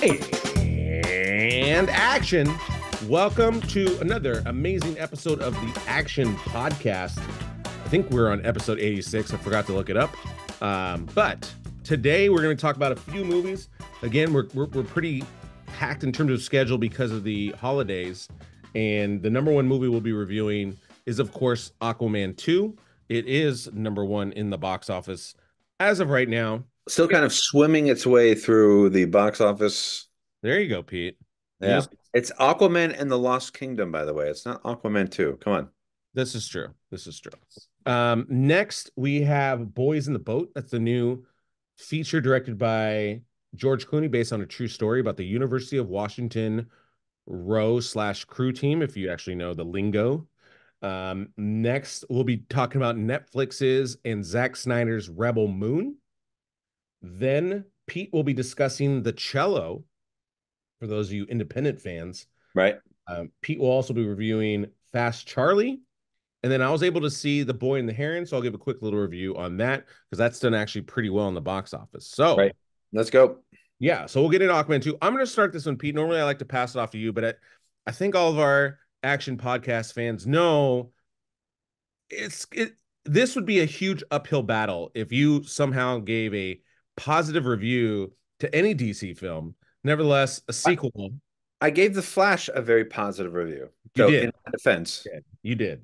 And action. Welcome to another amazing episode of the Action Podcast. I think we're on episode 86. I forgot to look it up. But today we're going to talk about a few movies. Again, we're pretty packed in terms of schedule because of the holidays. And the number one movie we'll be reviewing is, of course, Aquaman 2. It is number one in the box office as of right now. Still kind of swimming its way through the box office. There you go, Pete. Yeah. It's Aquaman and the Lost Kingdom, by the way. It's not Aquaman 2. Come on. This is true. Next, we have Boys in the Boat. That's the new feature directed by George Clooney based on a true story about the University of Washington row/crew team, if you actually know the lingo. Next, we'll be talking about Netflix's and Zack Snyder's Rebel Moon. Then Pete will be discussing The Cello, for those of you independent fans. Right. Pete will also be reviewing Fast Charlie. And then I was able to see The Boy and the Heron, so I'll give a quick little review on that because that's done actually pretty well in the box office. So, right. Let's go. Yeah, so we'll get into Aquaman 2. I'm going to start this one, Pete. Normally I like to pass it off to you, but I think all of our Action Podcast fans know this would be a huge uphill battle if you somehow gave a positive review to any DC film. Nevertheless, a sequel. I gave The Flash a very positive review. You did. In defense. You did.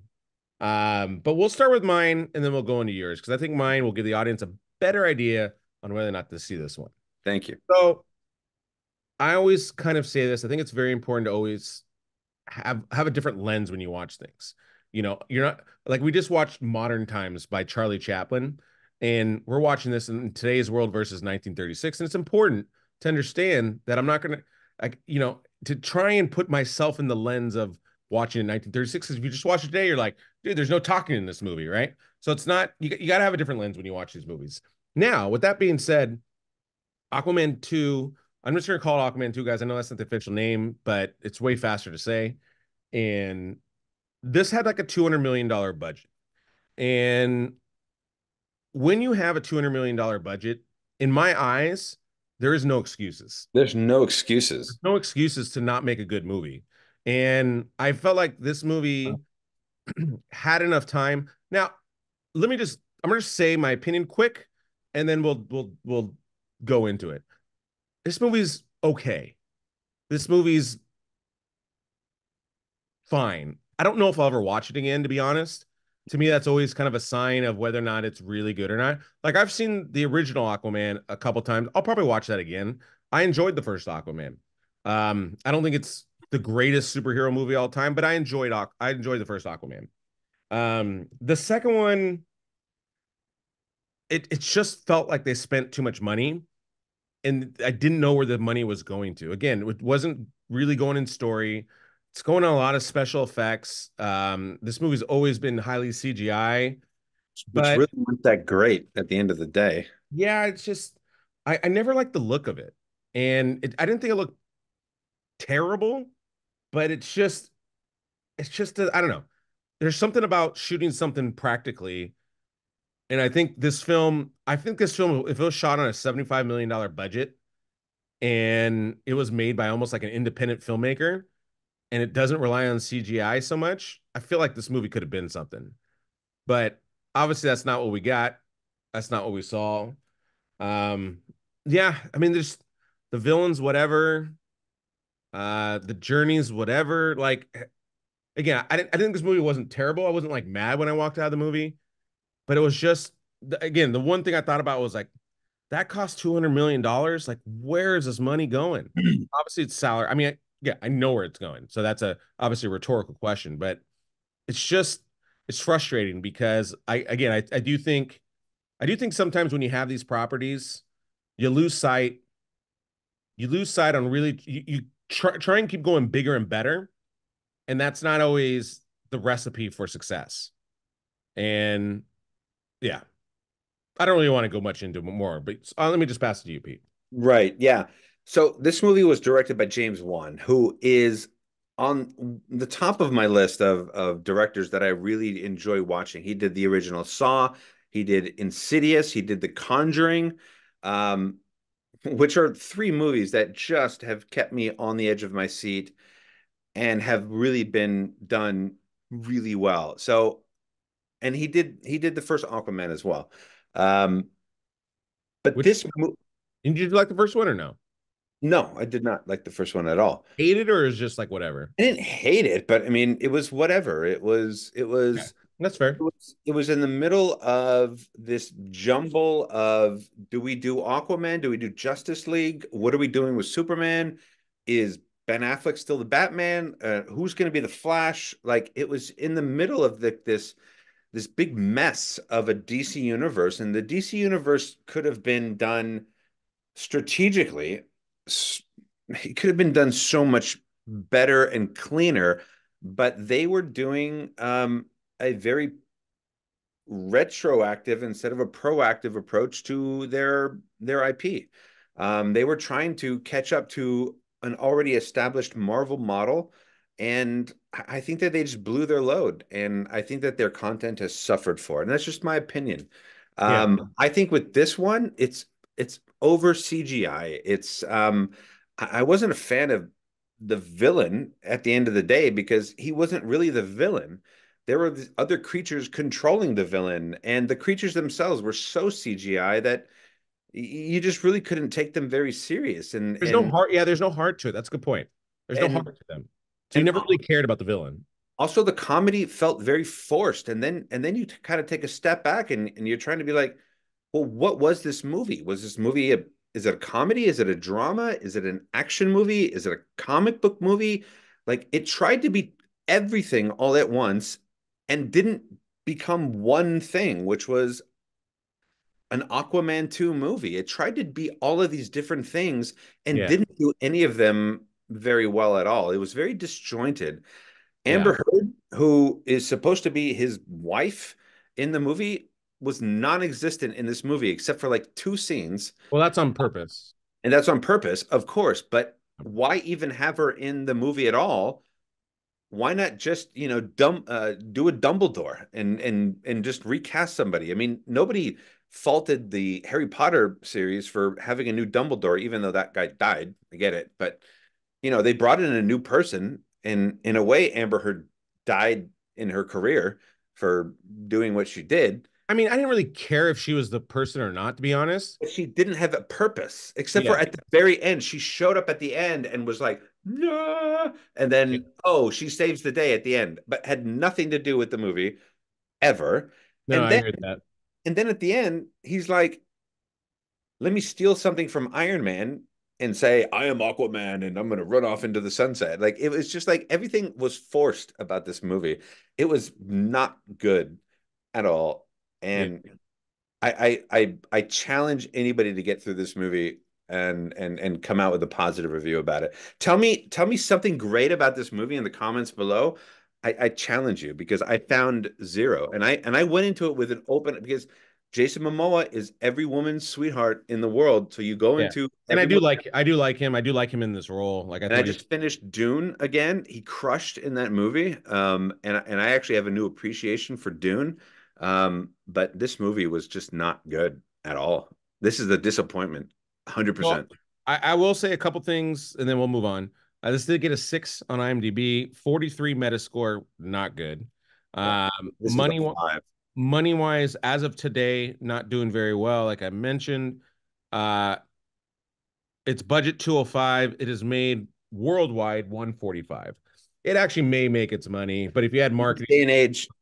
But we'll start with mine and then we'll go into yours because I think mine will give the audience a better idea on whether or not to see this one. Thank you. So I always kind of say this. I think it's very important to always have a different lens when you watch things. You know, you're not like we just watched Modern Times by Charlie Chaplin, and we're watching this in today's world versus 1936. And it's important to understand that I'm not going to try and put myself in the lens of watching in 1936. Because if you just watch it today, you're like, dude, there's no talking in this movie, right? So it's not, you got to have a different lens when you watch these movies. Now, with that being said, Aquaman 2, I'm just going to call it Aquaman 2, guys. I know that's not the official name, but it's way faster to say. And this had like a $200 million budget. And when you have a $200 million budget, in my eyes, there is no excuses. There's no excuses. There's no excuses to not make a good movie. And I felt like this movie had enough time. Now, I'm going to say my opinion quick, and then we'll go into it. This movie's okay. This movie's fine. I don't know if I'll ever watch it again, to be honest. To me, that's always kind of a sign of whether or not it's really good or not. Like, I've seen the original Aquaman a couple times. I'll probably watch that again. I enjoyed the first Aquaman. I don't think it's the greatest superhero movie of all time, but I enjoyed the first Aquaman. The second one, it just felt like they spent too much money, and I didn't know where the money was going to. Again, it wasn't really going in story. It's going on a lot of special effects. This movie's always been highly CGI, which really wasn't that great at the end of the day. Yeah, it's just I never liked the look of it, and I didn't think it looked terrible, but it's just I don't know. There's something about shooting something practically, and I think this film, if it was shot on a $75 million budget, and it was made by almost like an independent filmmaker, and it doesn't rely on CGI so much, I feel like this movie could have been something. But obviously that's not what we got. That's not what we saw. Yeah, I mean, there's the villains, whatever. The journeys, whatever. Like, again, I didn't think this movie wasn't terrible. I wasn't like mad when I walked out of the movie, but it was just, again, the one thing I thought about was like, that cost $200 million. Like, where is this money going? Obviously it's salary. I mean, yeah, I know where it's going. So that's obviously a rhetorical question, but it's frustrating because I do think sometimes when you have these properties, you lose sight on really, you try and keep going bigger and better. And that's not always the recipe for success. And yeah, I don't really want to go much into more, but let me just pass it to you, Pete. Right. Yeah. So this movie was directed by James Wan, who is on the top of my list of directors that I really enjoy watching. He did the original Saw. He did Insidious. He did The Conjuring. which are three movies that just have kept me on the edge of my seat and have really been done really well. So, and he did the first Aquaman as well. Um, but Which this did you like the first one or no? no, I did not like the first one at all. Hate it or is just like whatever? I didn't hate it, but I mean, it was whatever. Okay, that's fair. It was in the middle of this jumble of, do we do Aquaman? Do we do Justice League? What are we doing with Superman? Is Ben Affleck still the Batman? Who's going to be the Flash? Like, it was in the middle of this big mess of a DC universe, and the DC universe could have been done strategically. It could have been done so much better and cleaner, but they were doing a very retroactive instead of a proactive approach to their IP. They were trying to catch up to an already established Marvel model, and I think that they just blew their load, and I think that their content has suffered for it. And that's just my opinion. Yeah. I think with this one, it's over CGI. I wasn't a fan of the villain at the end of the day because he wasn't really the villain. There were these other creatures controlling the villain, and the creatures themselves were so CGI that you just really couldn't take them very serious. There's no heart. Yeah, there's no heart to it. That's a good point. There's no And heart to them. So you and never really cared about the villain. also the comedy felt very forced. And then you kind of take a step back and you're trying to be like, well, what was this movie? Was this movie is it a comedy? Is it a drama? Is it an action movie? Is it a comic book movie? Like, it tried to be everything all at once and didn't become one thing, which was an Aquaman 2 movie. It tried to be all of these different things and Yeah. didn't do any of them very well at all. It was very disjointed. Yeah. Amber Heard, who is supposed to be his wife in the movie, was non-existent in this movie except for like two scenes, Well, that's on purpose. and that's on purpose, of course. But why even have her in the movie at all? Why not just, do a Dumbledore and just recast somebody? I mean, nobody faulted the Harry Potter series for having a new Dumbledore, even though that guy died. I get it, but they brought in a new person, and in a way, Amber Heard died in her career for doing what she did. I mean, I didn't really care if she was the person or not, to be honest. But she didn't have a purpose, except for Yeah. at the very end. She showed up at the end and was like, no. And then, oh, she saves the day at the end, but had nothing to do with the movie ever. No, And I then, heard that. and then at the end, he's like, let me steal something from Iron Man and say, I am Aquaman and I'm going to run off into the sunset. Like, it was just like everything was forced about this movie. It was not good at all. Yeah. And I challenge anybody to get through this movie and come out with a positive review about it. Tell me something great about this movie in the comments below. I challenge you because I found zero, and I went into it with an open, because Jason Momoa is every woman's sweetheart in the world. So you go Yeah. into And every woman. I do like him. I do like him in this role. Like I And I thought he just finished Dune again. He crushed in that movie. And I actually have a new appreciation for Dune. But this movie was just not good at all. This is a disappointment, well, 100%. I will say a couple things and then we'll move on. This did get a 6 on IMDb, 43 Metascore, not good. Yeah. Um, This is a money 5. money wise, as of today, not doing very well. Like I mentioned, uh, it's budget 205. It is made worldwide 145. It actually may make its money, but if you had marketing,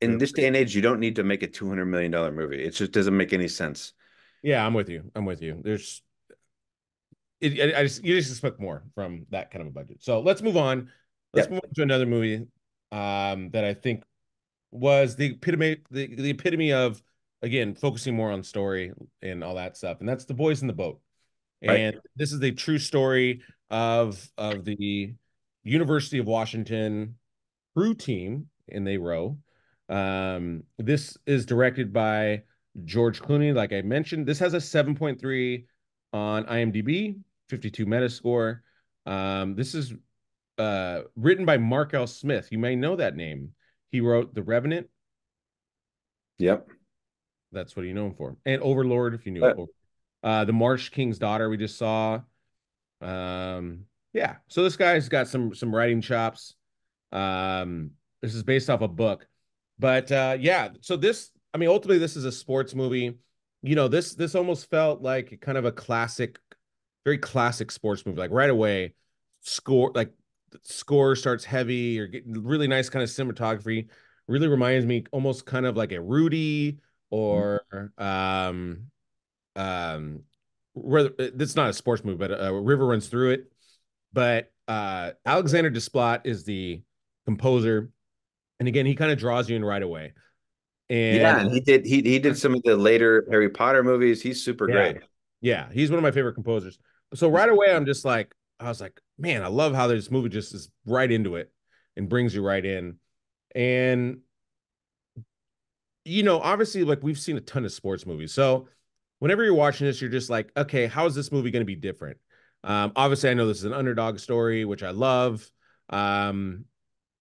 In this day and age, you don't need to make a $200 million movie. It just doesn't make any sense. yeah, I'm with you. I'm with you. There's I just you just expect more from that kind of a budget. So let's move on. Let's Yeah, move on to another movie that I think was the epitome of again focusing more on story and all that stuff, and that's The Boys in the Boat. right. And this is the true story of the University of Washington crew team, and they row. This is directed by George Clooney, like I mentioned. This has a 7.3 on IMDb, 52 Metascore. This is written by Mark L. Smith. You may know that name. He wrote The Revenant. Yep. That's what you know him for. And Overlord, if you knew Uh, it. The Marsh King's Daughter we just saw. Yeah, so this guy's got some writing chops. This is based off a book, but yeah. So this, I mean, ultimately, this is a sports movie. This almost felt like kind of a classic, very classic sports movie. Like right away, the score starts heavy. You're getting really nice kind of cinematography. Really reminds me almost kind of like a Rudy or um it's not a sports movie, but a river runs through it. But Alexander Desplat is the composer, and again, he kind of draws you in right away. And Yeah, and he did some of the later Harry Potter movies. He's super yeah, great. yeah, he's one of my favorite composers. So right away, I was like, man, I love how this movie just is right into it and brings you right in. And obviously, like we've seen a ton of sports movies. So whenever you're watching this, you're just like, okay, how is this movie going to be different? Obviously, I know this is an underdog story, which I love. Um,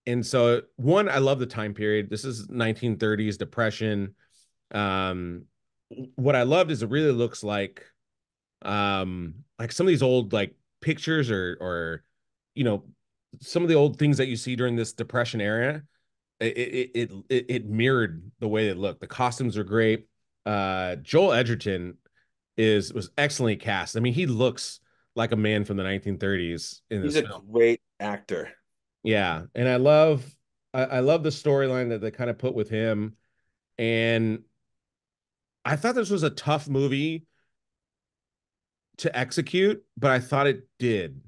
and so, one, I love the time period. This is 1930s depression. Um, what I loved is it really looks like some of these old like pictures or you know some of the old things that you see during this depression era. It mirrored the way it looked. The costumes are great. Joel Edgerton was excellently cast. I mean, he looks like a man from the 1930s in He's this a film. great actor. Yeah, and I love the storyline that they kind of put with him. And I thought this was a tough movie to execute, but I thought it did.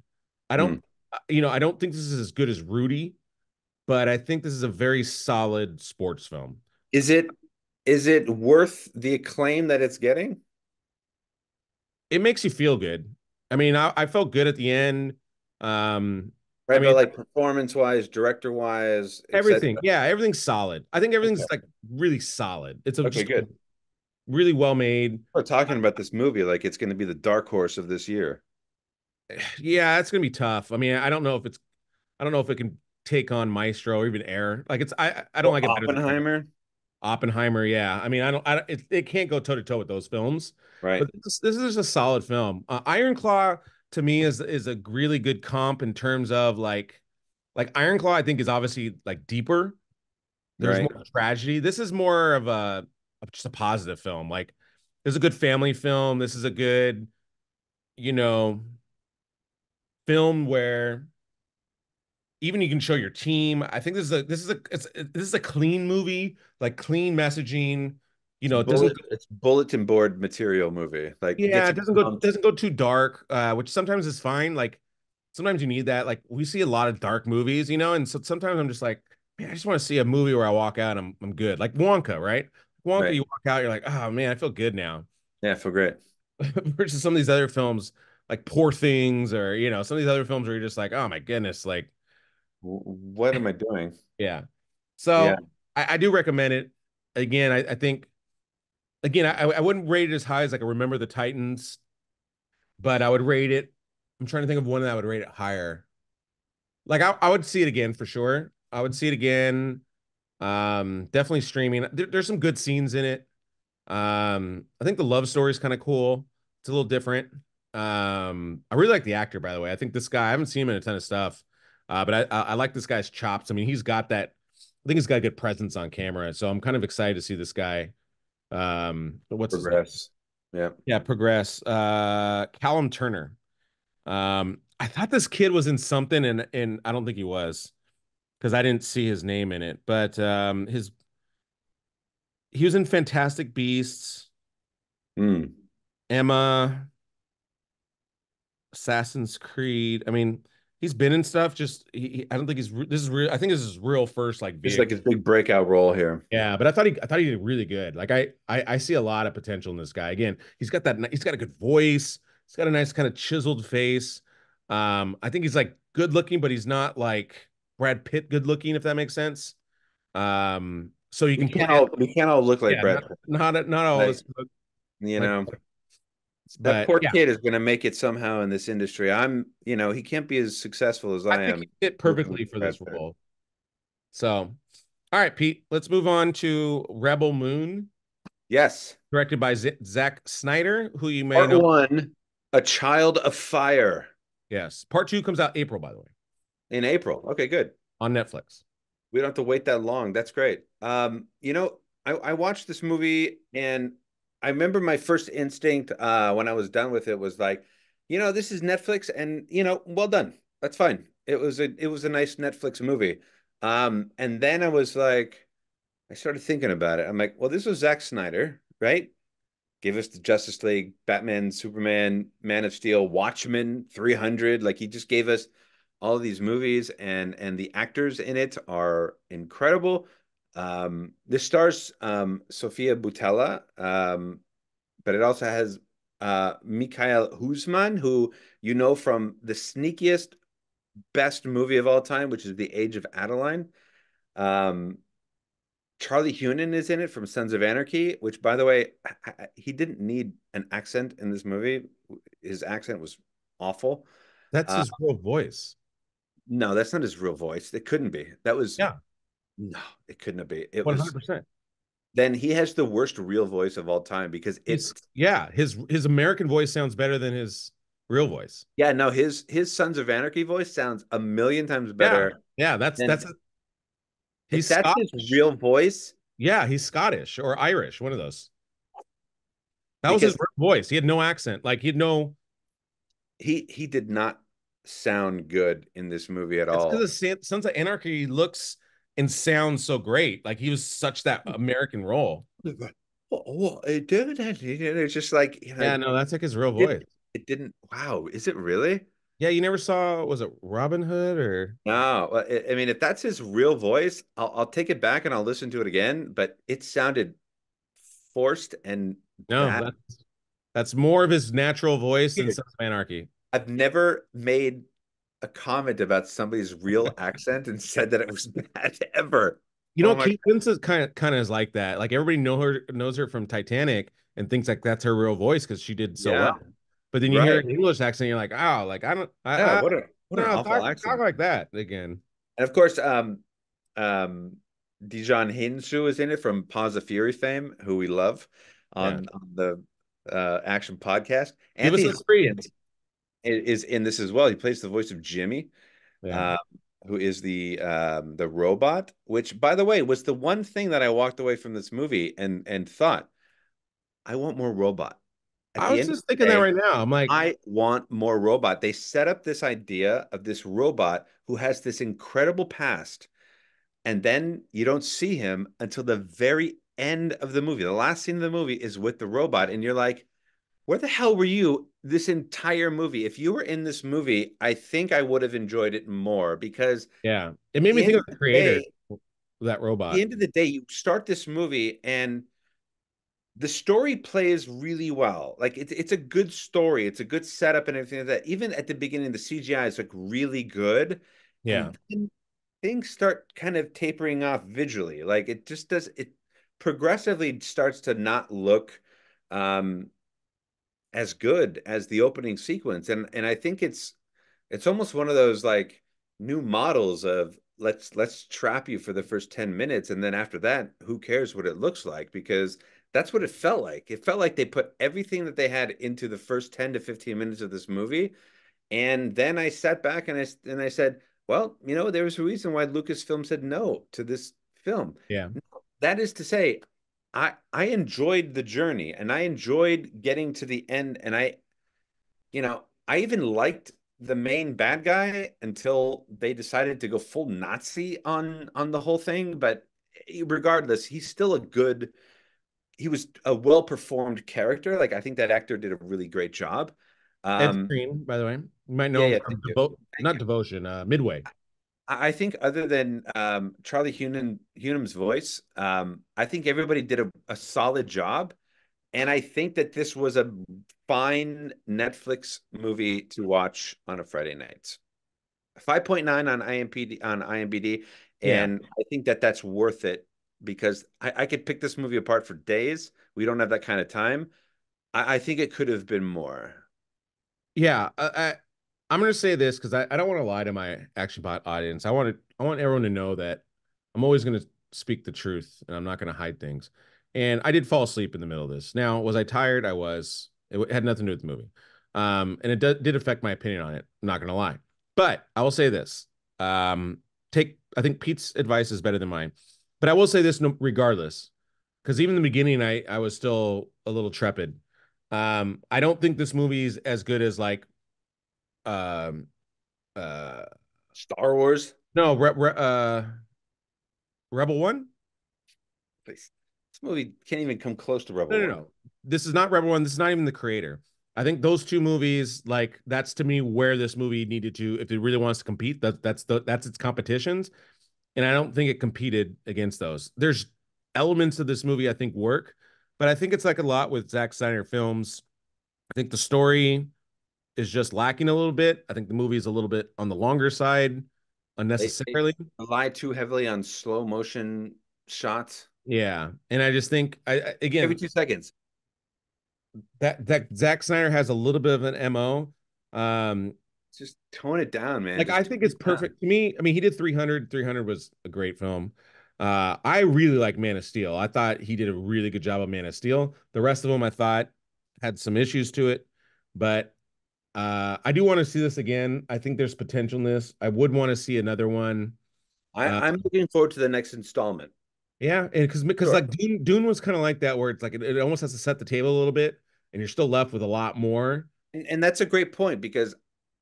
I don't, Hmm. I don't think this is as good as Rudy, but I think this is a very solid sports film. Is it worth the acclaim that it's getting? It makes you feel good. I mean, I felt good at the end. Um, I Right, but mean, like performance wise, director wise, etc. everything. Yeah, everything's solid. I think Okay. everything's like really solid. It's Okay, just good. really well made. We're talking about this movie like it's going to be the dark horse of this year. Yeah, it's gonna be tough. I mean, I don't know if it can take on Maestro or even Air. Like I don't Or like it better than Air. Oppenheimer, Oppenheimer, yeah. I mean, it can't go toe to toe with those films, right? but this is a solid film. Iron Claw to me is a really good comp in terms of like Iron Claw. I think is obviously like deeper. There's Right. more tragedy. This is more of just a positive film. Like, this is a good family film. This is a good, you know, film where even you can show your team. I think this is a clean movie, like clean messaging. It doesn't It's bulletin board material movie. Like Yeah, gets it you doesn't go pumped. doesn't go too dark, which sometimes is fine. Like sometimes you need that. Like we see a lot of dark movies, and so sometimes I'm just like, man, I just want to see a movie where I walk out and I'm good. Like Wonka, right? Wonka, Right. you walk out, you're like, oh man, I feel good now. Yeah, feel great. Versus some of these other films, like Poor Things, or some of these other films where you're just like, oh my goodness, like What am I doing? yeah. Yeah. So I do recommend it. Again, I think again I wouldn't rate it as high as like a Remember the Titans, but I would rate it. I'm trying to think of one that I would rate it higher. Like I would see it again for sure. I would see it again. Definitely streaming. There's some good scenes in it. I think the love story is kind of cool. It's a little different. I really like the actor, by the way. I think this guy, I haven't seen him in a ton of stuff, but I like this guy's chops. I mean, he's got that. I think he's got a good presence on camera, so I'm kind of excited to see this guy. What's his name? Progress. Yeah. Yeah, progress. Callum Turner. I thought this kid was in something, and I don't think he was because I didn't see his name in it. But his he was in Fantastic Beasts, Mm. Emma, Assassin's Creed. I mean, he's been in stuff. Just I don't think this is real. I think this is his real first like It's big. like his big breakout role here. Yeah, but I thought he did really good. Like I see a lot of potential in this guy. Again, he's got a good voice. He's got a nice kind of chiseled face. I think he's like good looking, but he's not like Brad Pitt good looking, if that makes sense. So you can play it. We can't all look like Yeah, Brad Pitt. not all Like, this you like, know, that but poor yeah, kid is going to make it somehow in this industry. He can't be as successful as I I think am he fit working with perfectly for Brad this Pitt. role. So, all right, Pete, let's move on to Rebel Moon. Yes. directed by Zack Snyder, who you may Part know. one, A Child of Fire Yes. Part two comes out April, by the way, in April. Okay, good. on Netflix. We don't have to wait that long. That's great. I watched this movie and I remember my first instinct when I was done with it was like, this is Netflix and well done. That's fine. It was a nice Netflix movie. And then I was like, I started thinking about it. I'm like, well, this was Zack Snyder, right? Give us the Justice League, Batman, Superman, Man of Steel, Watchmen, 300. Like he just gave us all of these movies, and the actors in it are incredible. This stars Sofia Boutella, but it also has Mikhail Huzman, who you know from the sneakiest, best movie of all time, which is The Age of Adeline. Um, Charlie Hunnam is in it from Sons of Anarchy, which, by the way, he didn't need an accent in this movie. His accent was awful. That's Uh, his real voice. no, that's not his real voice. It couldn't be. That was Yeah, no, it couldn't be. It was. 100%. Then he has the worst real voice of all time because He's it's yeah, his American voice sounds better than his real voice. yeah, no, his Sons of Anarchy voice sounds a million times Yeah, better yeah, that's than that's if he's that's his Scottish. real voice Yeah, he's Scottish or Irish, one of those. That was his because real voice. He had no accent. Like he had no. he did not sound good in this movie at It's all. because Sons of Anarchy looks and sounds so great. Like he was such that American role. Oh, it did. It's just like, Yeah, no, that's like his real it voice. it didn't. Wow, is it really? Yeah, you never saw, was it Robin Hood or No, well, I mean, if that's his real voice, I'll take it back and I'll listen to it again. But it sounded forced and no? bad. That's more of his natural voice than Sons of Anarchy. I've never made a comment about somebody's real accent and said that it was bad ever. You know, Oh my Kate Winslet kind of is like that. Like everybody knows her from Titanic and thinks like that's her real voice because she did so yeah, well. But then you hear right. an English accent, you're like, oh, like Yeah, I what don't an know, awful talk accent. like that again. And of course, um, Dijon Hinsu is in it from Paws of Fury fame, who we love Yeah, on the Action Podcast. give us Anthony a scream. Hopkins is in this as well. He plays the voice of Jimmy, Yeah, uh, who is the robot. Which, by the way, was the one thing that I walked away from this movie and thought, I want more robot. At I the was end of just the thinking that day, right now. I'm like, I want more robot. They set up this idea of this robot who has this incredible past, and then you don't see him until the very end of the movie. The last scene of the movie is with the robot, and you're like, where the hell were you this entire movie? If you were in this movie, I think I would have enjoyed it more because yeah, it at made me the think end of of the the creator day, of that at the robot. end of the day, you start this movie and the story plays really well. Like it's a good story. It's a good setup and everything like that. Even at the beginning, the CGI is like really good. Yeah, And then things start kind of tapering off visually. Like it just does it progressively starts to not look um as good as the opening sequence. And I think it's almost one of those like new models of let's trap you for the first 10 minutes and then after that, who cares what it looks like? Because that's what it felt like. It felt like they put everything that they had into the first 10 to 15 minutes of this movie. And then I sat back and I said, well, there was a reason why Lucasfilm said no to this film. yeah. That is to say, I enjoyed the journey and I enjoyed getting to the end. And I even liked the main bad guy until they decided to go full Nazi on the whole thing. But regardless, he was a well-performed character. Like I think that actor did a really great job. Ed Um, Screen, by the way, you might know yeah, him yeah, from thank you. Thank Not you. Devotion, Midway. I think other than Charlie Hunnam's voice, I think everybody did a solid job. And I think that this was a fine Netflix movie to watch on a Friday night. 5.9 on IMDb, Yeah, and I think that that's worth it because I could pick this movie apart for days. We don't have that kind of time. I think it could have been more. yeah. I'm gonna say this because I don't want to lie to my Action Bot audience. I want everyone to know that I'm always gonna speak the truth and I'm not gonna hide things. And I did fall asleep in the middle of this. Now, was I tired? I was. Had nothing to do with the movie. And it did affect my opinion on it. I'm not gonna lie. But I will say this. Um, I think Pete's advice is better than mine. But I will say this regardless, because even in the beginning, I was still a little trepid. I don't think this movie is as good as like um uh Star Wars. no Rebel One. This movie can't even come close to No, Rebel no, One. no. This is not Rebel One. This is not even the creator. I think those two movies, like that's to me where this movie needed to, if it really wants to compete, that's its competitions. And I don't think it competed against those. There's elements of this movie I think work, but I think it's like a lot with Zack Snyder films. I think the story is just lacking a little bit. I think the movie is a little bit on the longer side They unnecessarily. rely too heavily on slow motion shots. Yeah. And I just think Every again, 2 seconds. that Zack Snyder has a little bit of an MO. Um, Just tone it down, man. like I Just tone think it's it down. perfect to me. I mean, he did 300. 300 was a great film. I really like Man of Steel. I thought he did a really good job of Man of Steel. The rest of them I thought had some issues to it, but I do want to see this again. I think there's potential in this. I would want to see another one. Uh, I'm looking forward to the next installment. yeah, and because Sure. like Dune was kind of like that, where it's like it almost has to set the table a little bit, and you're still left with a lot more. And that's a great point because,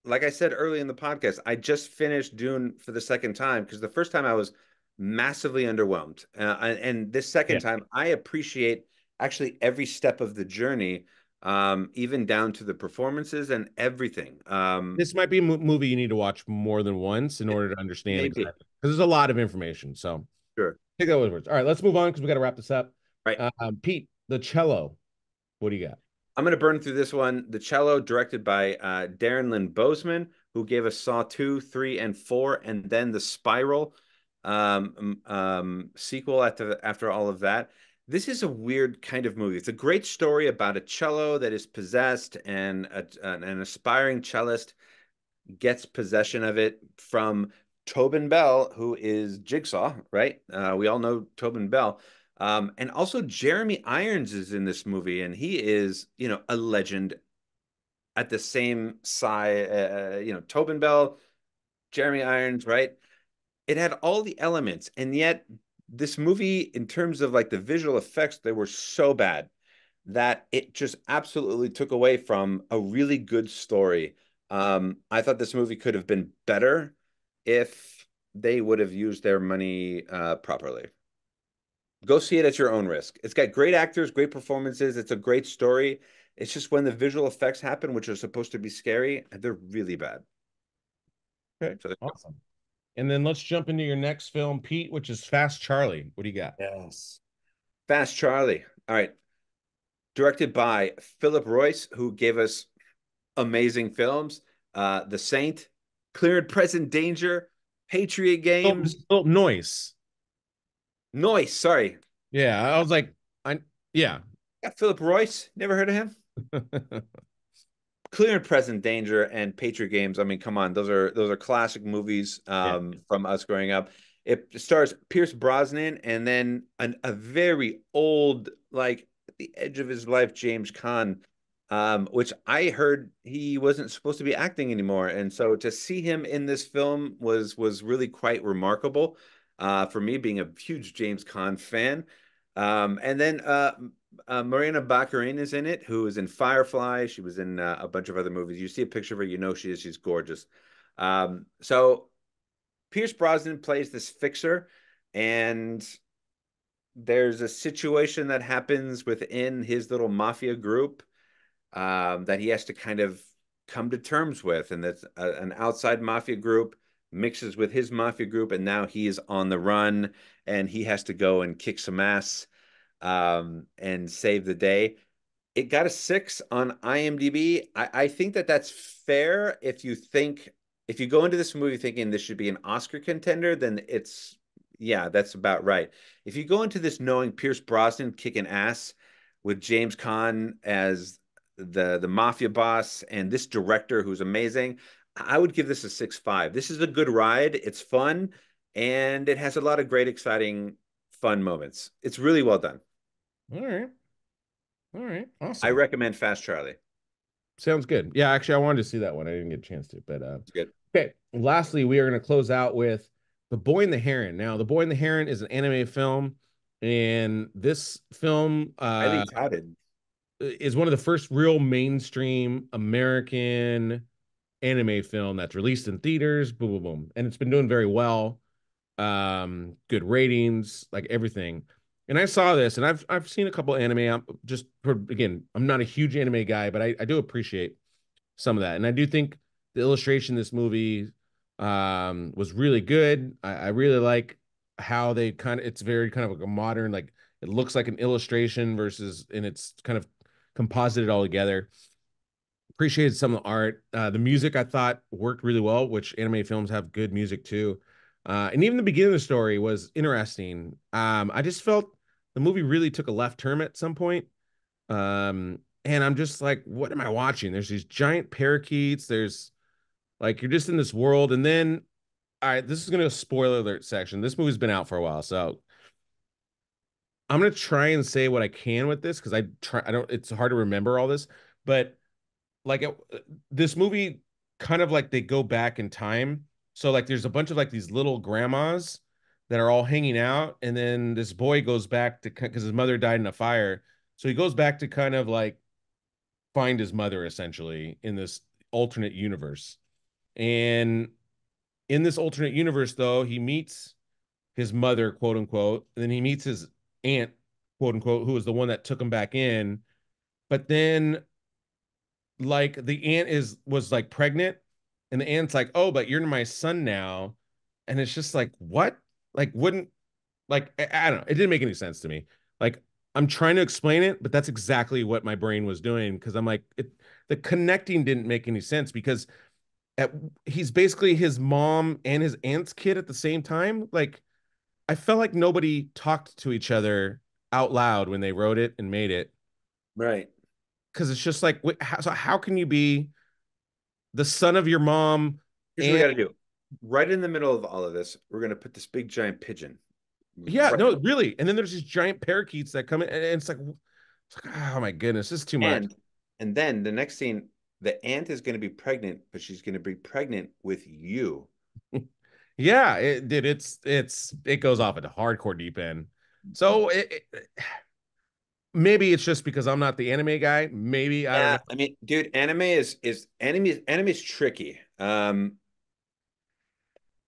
like I said early in the podcast, I just finished Dune for the second time because the first time I was massively underwhelmed. And this second Yeah. time, I appreciate actually every step of the journey, even down to the performances and everything. This might be a movie you need to watch more than once in order to understand Maybe. exactly because there's a lot of information. So Sure. take that with words. All right, let's move on because we got to wrap this up. Right. Pete, the cello. What do you got? I'm going to burn through this one. The Cello, directed by Darren Lynn Bousman, who gave us Saw 2, 3, and 4, and then the Spiral sequel after all of that. This is a weird kind of movie. It's a great story about a cello that is possessed, and an aspiring cellist gets possession of it from Tobin Bell, who is Jigsaw, right? We all know Tobin Bell. And also Jeremy Irons is in this movie, and he is, a legend at the same side. Tobin Bell, Jeremy Irons, right? It had all the elements, and yet this movie, in terms of like the visual effects, they were so bad that it just absolutely took away from a really good story. I thought this movie could have been better if they would have used their money properly. Go see it at your own risk. It's got great actors, great performances. It's a great story. It's just when the visual effects happen, which are supposed to be scary, they're really bad. Okay, So awesome. And then let's jump into your next film, Pete, which is Fast Charlie. What do you got? yes. Fast Charlie. All right. Directed by Philip Royce, who gave us amazing films. The Saint, Clear and Present Danger, Patriot Games, Noise. Noise. Sorry, Yeah, I was like, yeah. yeah, Philip Royce. Never heard of him. Clear and Present Danger and Patriot Games. I mean, come on, those are classic movies Yeah. from us growing up. It stars Pierce Brosnan and then a very old, like at the edge of his life, James Caan, which I heard he wasn't supposed to be acting anymore, and so to see him in this film was really quite remarkable. For me, being a huge James Caan fan. And then Marina Baccarin is in it, who is in Firefly. She was in a bunch of other movies. You see a picture of her, you know she's gorgeous. So Pierce Brosnan plays this fixer, and there's a situation that happens within his little mafia group that he has to kind of come to terms with, and that's an outside mafia group mixes with his mafia group, and now he is on the run, and he has to go and kick some ass and save the day. It got a 6 on IMDb. I think that that's fair if you go into this movie thinking this should be an Oscar contender, then yeah, that's about right. If you go into this knowing Pierce Brosnan kicking ass with James Caan as the mafia boss and this director who's amazing, I would give this a 6.5. This is a good ride. It's fun and it has a lot of great, exciting, fun moments. It's really well done. All right. All right. I Awesome. recommend Fast Charlie. Sounds good. Yeah, actually, I wanted to see that one. I didn't get a chance to, but It's good. okay. Lastly, we are going to close out with The Boy and the Heron. Now, The Boy and the Heron is an anime film, and this film Highly touted. is one of the first real mainstream American anime film that's released in theaters. Boom, boom, boom, and it's been doing very well. Good ratings, like everything. And I saw this, and I've seen a couple anime. Again, I'm not a huge anime guy, but I do appreciate some of that, and I do think the illustration in this movie was really good. I really like how they kind of it's very kind of like a modern, like it looks like an illustration versus, and it's kind of composited all together. Appreciated some of the art. The music I thought worked really well, which anime films have good music too. And even the beginning of the story was interesting. I just felt the movie really took a left turn at some point. And I'm just like, what am I watching? There's these giant parakeets. There's like you're just in this world, and then all right, this is gonna spoiler alert section. This movie's been out for a while, so I'm gonna try and say what I can with this because I don't it's hard to remember all this, but like this movie kind of like they go back in time. So like there's a bunch of like these little grandmas that are all hanging out, and then this boy goes back to because his mother died in a fire. So he goes back to kind of like find his mother essentially in this alternate universe. And in this alternate universe, though, he meets his mother, quote unquote, and then he meets his aunt, quote unquote, who was the one that took him back in. But then like the aunt is was like pregnant, and the aunt's like, "Oh, but you're my son now," and it's just like, what? Like, wouldn't like I don't know. It didn't make any sense to me. Like, I'm trying to explain it, but that's exactly what my brain was doing because I'm like, the connecting didn't make any sense because at, he's basically his mom and his aunt's kid at the same time. Like, I felt like nobody talked to each other out loud when they wrote it and made it Right. because it's just like, so how can you be the son of your mom Here's what we and got to do. Right in the middle of all of this, we're going to put this big giant pigeon. yeah, Right. no, really. And then there's these giant parakeets that come in, and it's like, oh my goodness, this is too much. And and then the next scene, the aunt is going to be pregnant, but she's going to be pregnant with you. Yeah, it did. It goes off at a hardcore deep end. So maybe it's just because I'm not the anime guy. Maybe I don't know. Yeah, I mean, dude, anime is tricky.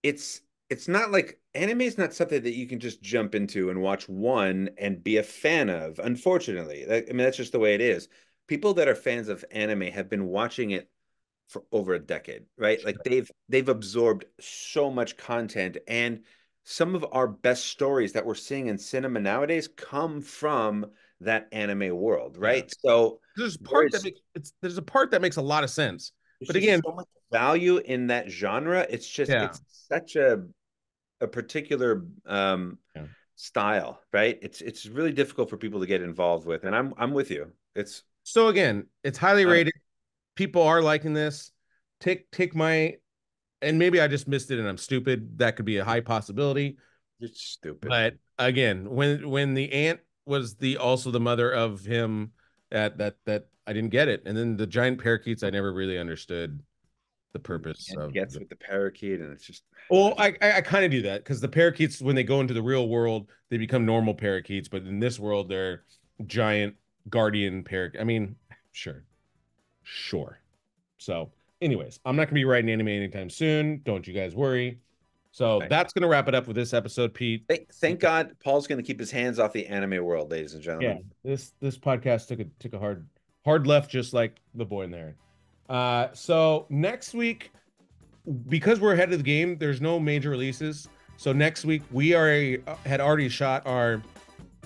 It's not like anime is not something that you can just jump into and watch one and be a fan of. Unfortunately, I mean that's just the way it is. People that are fans of anime have been watching it for over a decade, right? Like they've absorbed so much content, and some of our best stories that we're seeing in cinema nowadays come from that anime world, Yeah, right? So there's there's a part that makes a lot of sense, there's but just again, so much value in that genre. yeah, It's such a particular yeah. style, right? It's really difficult for people to get involved with, and I'm with you. It's So again, it's highly uh, rated. People are liking this. Take my and maybe I just missed it and I'm stupid. That could be a high possibility. it's stupid. But again, when the aunt was the also the mother of him, that I didn't get it. And then the giant parakeets, I never really understood the purpose And of. gets with the parakeet, and it's just Well, I kind of do that because the parakeets, when they go into the real world, they become normal parakeets, but in this world, they're giant guardian parakeet. I mean, sure, sure. So, anyways, I'm not gonna be writing anime anytime soon. Don't you guys worry. So right. that's gonna wrap it up with this episode, Pete. Thank God Paul's going to keep his hands off the anime world, ladies and Yeah, gentlemen. this podcast took a hard left, just like the boy in there. So next week, because we're ahead of the game, there's no major releases. So next week had already shot our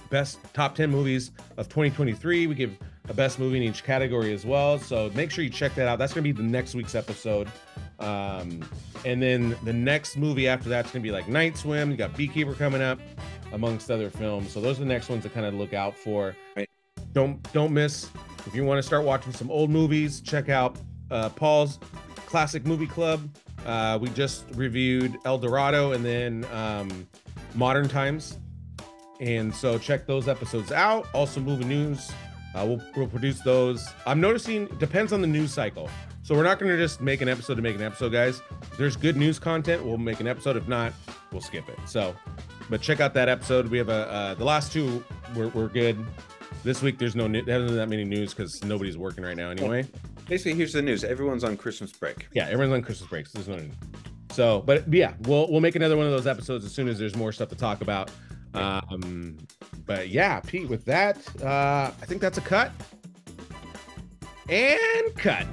best top 10 movies of 2023. We give a best movie in each category as well. So make sure you check that out. That's going to be the next week's episode. And then the next movie after that's going to be like Night Swim. You got Beekeeper coming up, amongst other films. So those are the next ones to kind of look out for. Right. Don't miss. If you want to start watching some old movies, check out Paul's Classic Movie Club. We just reviewed El Dorado and then Modern Times. And so check those episodes out. Also, movie news. We'll produce those. I'm noticing it depends on the news cycle. So we're not going to just make an episode to make an episode, guys. If there's good news content, we'll make an episode. If not, we'll skip it. So, but check out that episode. We have the last two we're good. This week there's no that many news because nobody's working right now anyway. Basically, here's the news. Everyone's on Christmas break. Yeah, everyone's on Christmas break. So there's no news. So, but yeah, we'll make another one of those episodes as soon as there's more stuff to talk about. But yeah, Pete, with that, I think that's a cut. And cut.